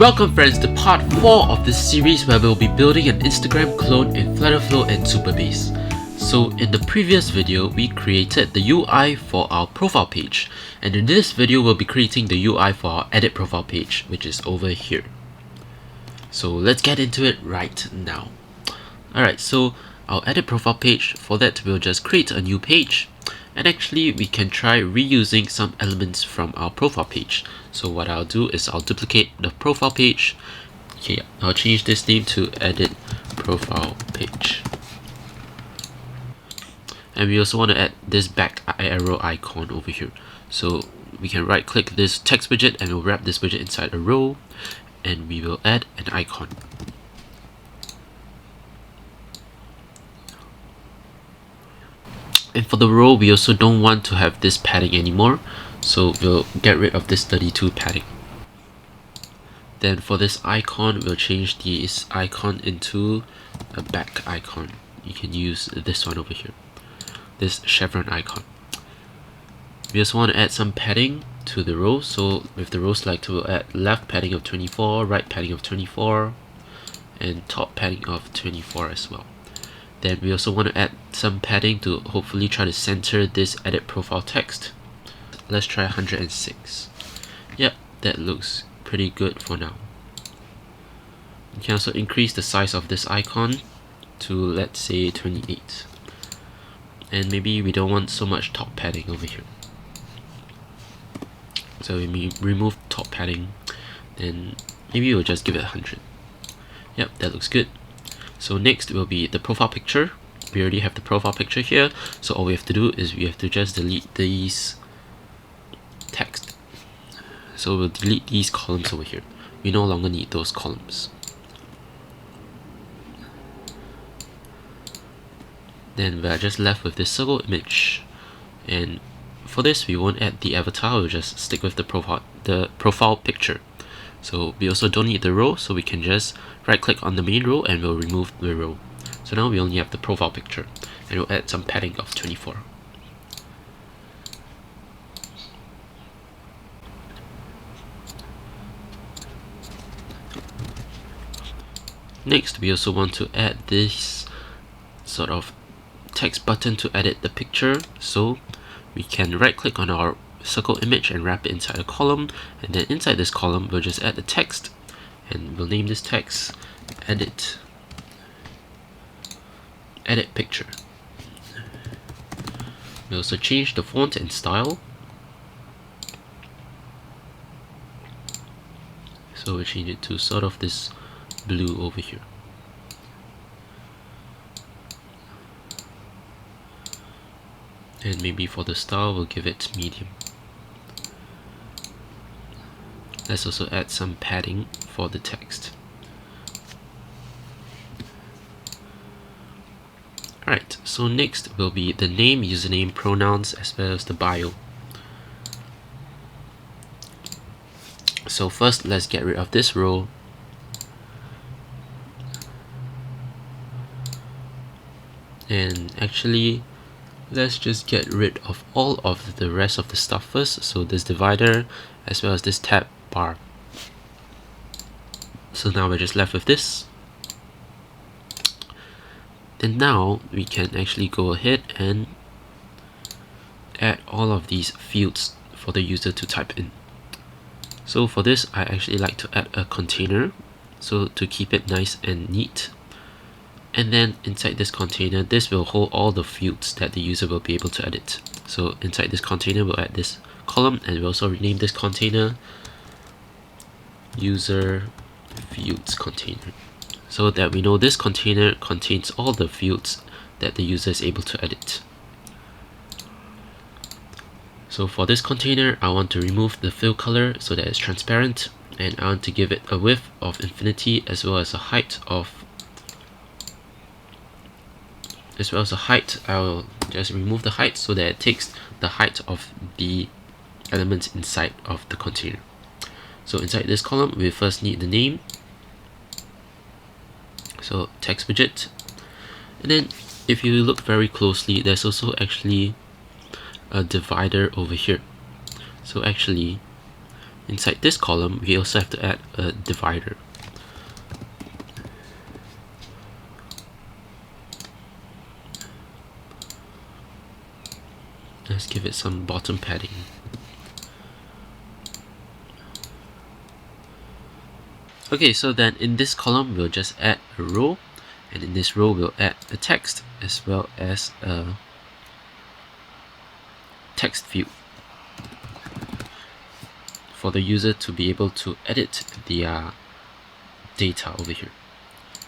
Welcome friends to part 4 of this series where we'll be building an Instagram clone in FlutterFlow and Supabase. So in the previous video we created the UI for our profile page, and in this video we'll be creating the UI for our edit profile page, which is over here. So let's get into it right now. Alright, so our edit profile page, for that we'll just create a new page. And actually we can try reusing some elements from our profile page. So what I'll do is I'll duplicate the profile page. Okay, I'll change this name to edit profile page. And we also want to add this back arrow icon over here. So we can right click this text widget and we'll wrap this widget inside a row, and we will add an icon. And for the row, we also don't want to have this padding anymore, so we'll get rid of this 32 padding. Then for this icon, we'll change this icon into a back icon. You can use this one over here, this chevron icon. We also want to add some padding to the row, so with the row selector, we'll add left padding of 24, right padding of 24, and top padding of 24 as well. Then we also want to add some padding to hopefully try to center this edit profile text. Let's try 106. Yep, that looks pretty good for now. You can also increase the size of this icon to, let's say, 28. And maybe we don't want so much top padding over here. So we remove top padding, then maybe we'll just give it 100. Yep, that looks good. So next will be the profile picture. We already have the profile picture here, so all we have to do is we have to just delete these text. So we'll delete these columns over here. We no longer need those columns. Then we're just left with this circle image, and for this we won't add the avatar, we'll just stick with the profile picture. So we also don't need the row, so we can just right click on the main row and we'll remove the row. So now we only have the profile picture, and we'll add some padding of 24. Next, we also want to add this sort of text button to edit the picture. So we can right click on our circle image and wrap it inside a column, and then inside this column we'll just add the text, and we'll name this text edit picture. We'll also change the font and style. So we'll change it to sort of this blue over here. And maybe for the style we'll give it medium. Let's also add some padding for the text. Alright, so next will be the name, username, pronouns, as well as the bio. So first, let's get rid of this row. And actually, let's just get rid of all of the rest of the stuff first. So this divider, as well as this tab bar. So now we're just left with this. And now we can actually go ahead and add all of these fields for the user to type in. So for this, I actually like to add a container, so to keep it nice and neat. And then inside this container, this will hold all the fields that the user will be able to edit. So inside this container, we'll add this column, and we'll also rename this container user fields container, so that we know this container contains all the fields that the user is able to edit. So for this container, I want to remove the fill color so that it's transparent, and I want to give it a width of infinity as well as a height of I'll just remove the height so that it takes the height of the elements inside of the container. So inside this column, we first need the name, so text widget, and then if you look very closely, there's also actually a divider over here. So actually inside this column, we also have to add a divider. Let's give it some bottom padding. Okay, so then in this column, we'll just add a row, and in this row, we'll add a text as well as a text field for the user to be able to edit their data over here.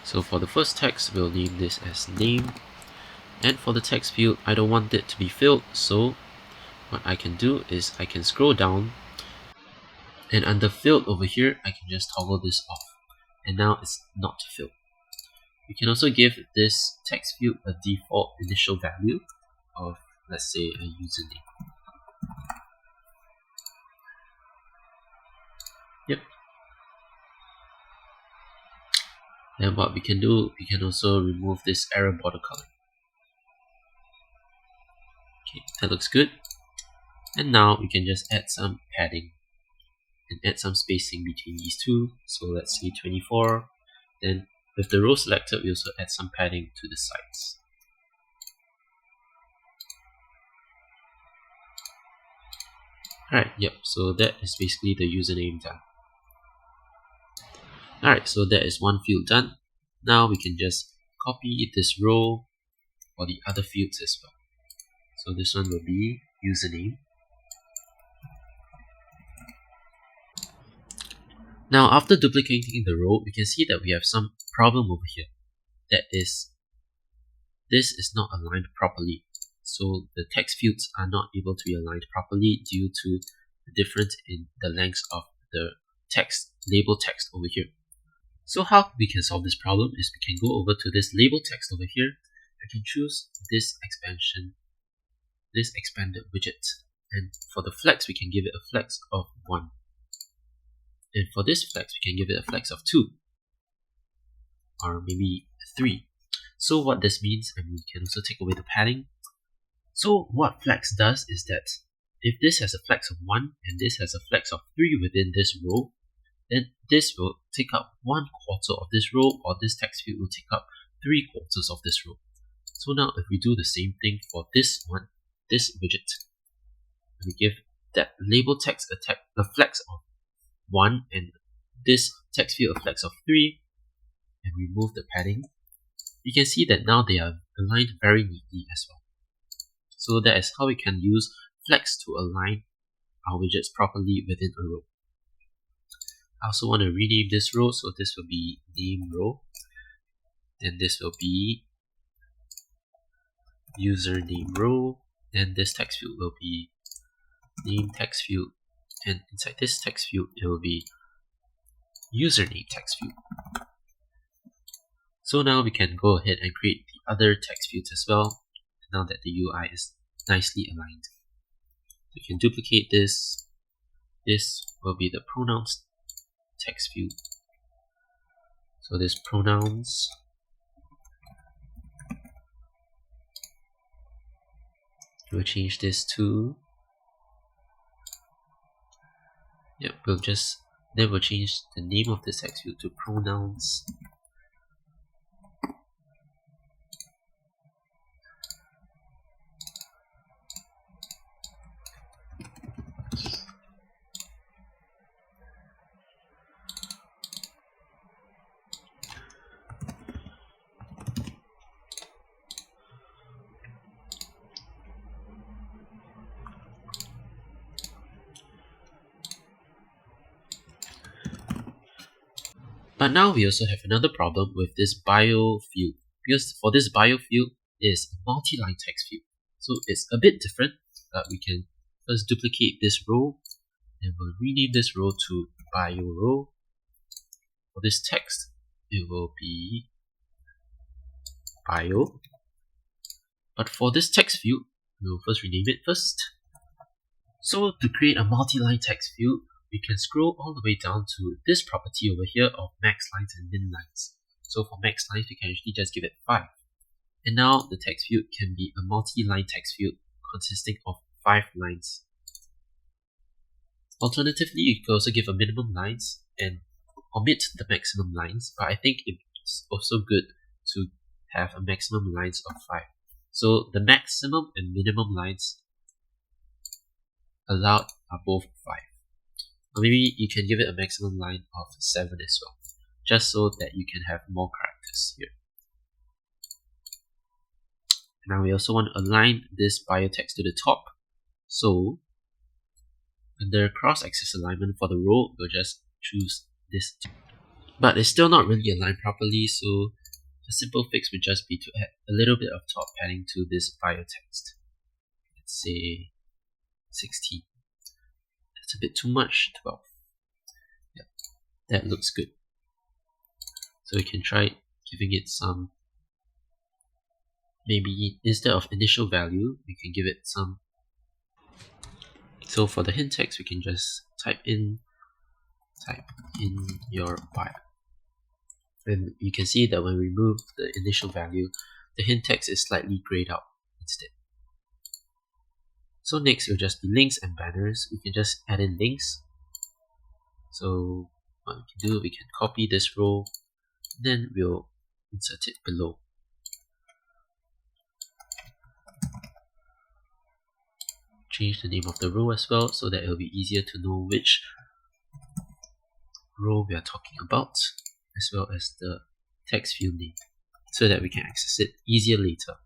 So for the first text, we'll name this as name, and for the text field, I don't want it to be filled, so what I can do is I can scroll down, and under filled over here, I can just toggle this off, and now it's not filled. We can also give this text field a default initial value of, let's say, a username. Yep. Then what we can do, we can also remove this error border color. Okay, that looks good. And now we can just add some padding and add some spacing between these two. So let's say 24. Then with the row selected, we also add some padding to the sides. Alright, yep, so that is basically the username done. Alright, so that is one field done. Now we can just copy this row for the other fields as well. So this one will be username. Now after duplicating the row, we can see that we have some problem over here. That is, this is not aligned properly. So the text fields are not able to be aligned properly due to the difference in the length of the text, label text over here. So how we can solve this problem is we can go over to this label text over here. I can choose this expansion, this expanded widget. And for the flex, we can give it a flex of 1. And for this flex, we can give it a flex of 2. Or maybe 3. So what this means, and we can also take away the padding. So what flex does is that if this has a flex of 1 and this has a flex of 3 within this row, then this will take up 1/4 of this row, or this text field will take up 3/4 of this row. So now if we do the same thing for this one, this widget, we give that label text a flex of 1 and this text field a flex of 3, and remove the padding, you can see that now they are aligned very neatly as well. So that is how we can use flex to align our widgets properly within a row. I also want to rename this row, so this will be name row, then this will be username row, then this text field will be name text field, and inside this text field it will be username text field. So now we can go ahead and create the other text fields as well, now that the UI is nicely aligned. We can duplicate this. This will be the pronouns text field. So this pronouns, we'll change this to, we'll change the name of this text field to pronouns. But now we also have another problem with this bio field, because for this bio field is a multi-line text field. So it's a bit different, but we can first duplicate this row and we'll rename this row to bio row. For this text, it will be bio. But for this text field, we will first rename it first. So to create a multi-line text field, we can scroll all the way down to this property over here of max lines and min lines. So for max lines, we can actually just give it 5. And now the text field can be a multi-line text field consisting of 5 lines. Alternatively, you could also give a minimum lines and omit the maximum lines, but I think it's also good to have a maximum lines of 5. So the maximum and minimum lines allowed are both 5. Or maybe you can give it a maximum line of 7 as well, just so that you can have more characters here. Now we also want to align this bio text to the top. So under cross-axis alignment for the row, we'll just choose this. But it's still not really aligned properly, so a simple fix would just be to add a little bit of top padding to this bio text. Let's say 16. That's a bit too much, 12. Yep, that looks good. So we can try giving it some, maybe instead of initial value, we can give it some. So for the hint text, we can just type in your bio. And you can see that when we remove the initial value, the hint text is slightly grayed out instead. So next will just be links and banners. We can just add in links. So what we can do, we can copy this row, then we'll insert it below. Change the name of the row as well, so that it will be easier to know which row we are talking about, as well as the text field name, so that we can access it easier later.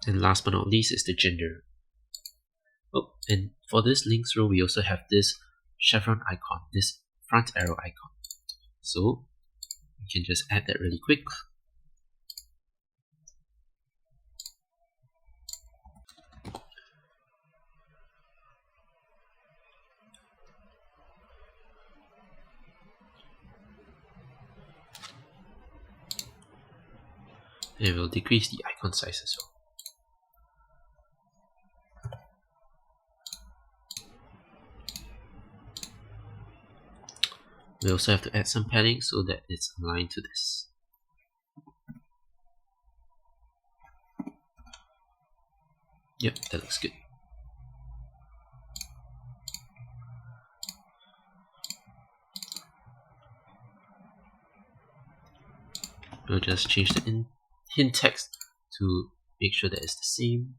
And last but not least is the gender. Oh, and for this links row, we also have this chevron icon, this front arrow icon. So we can just add that really quick. And we'll decrease the icon size as well. We also have to add some padding so that it's aligned to this. Yep, that looks good. We'll just change the hint text to make sure that it's the same.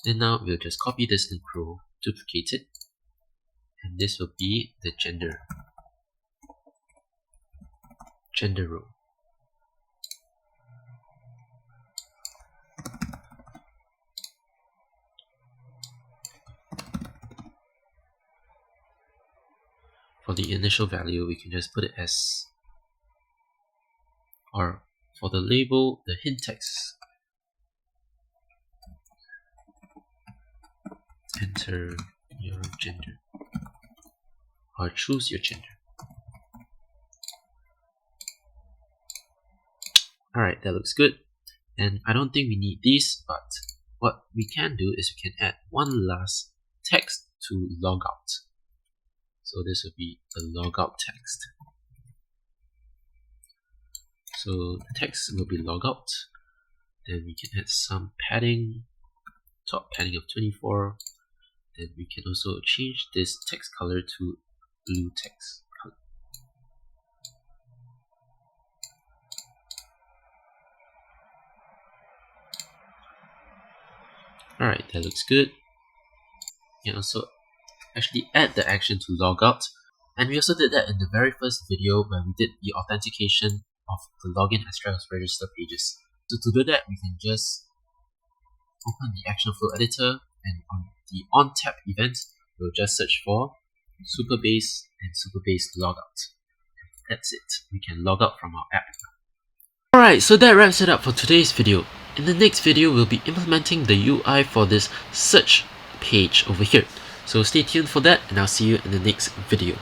And now we'll just copy this link row, duplicate it, and this will be the gender row. For the initial value, we can just put it as, or for the label, the hint text, enter your gender, or choose your gender. Alright, that looks good. And I don't think we need these, but what we can do is we can add one last text to logout. So this will be the logout text. So the text will be logout. Then we can add some padding, top padding of 24. Then we can also change this text color to blue text color. Alright, that looks good. You can also actually add the action to logout. And we also did that in the very first video where we did the authentication of the login as well as register pages. So to do that, we can just open the action flow editor, and on the on tab event, we'll just search for Supabase and Supabase logout. That's it. We can log out from our app. Alright, so that wraps it up for today's video. In the next video, we'll be implementing the UI for this search page over here. So stay tuned for that, and I'll see you in the next video.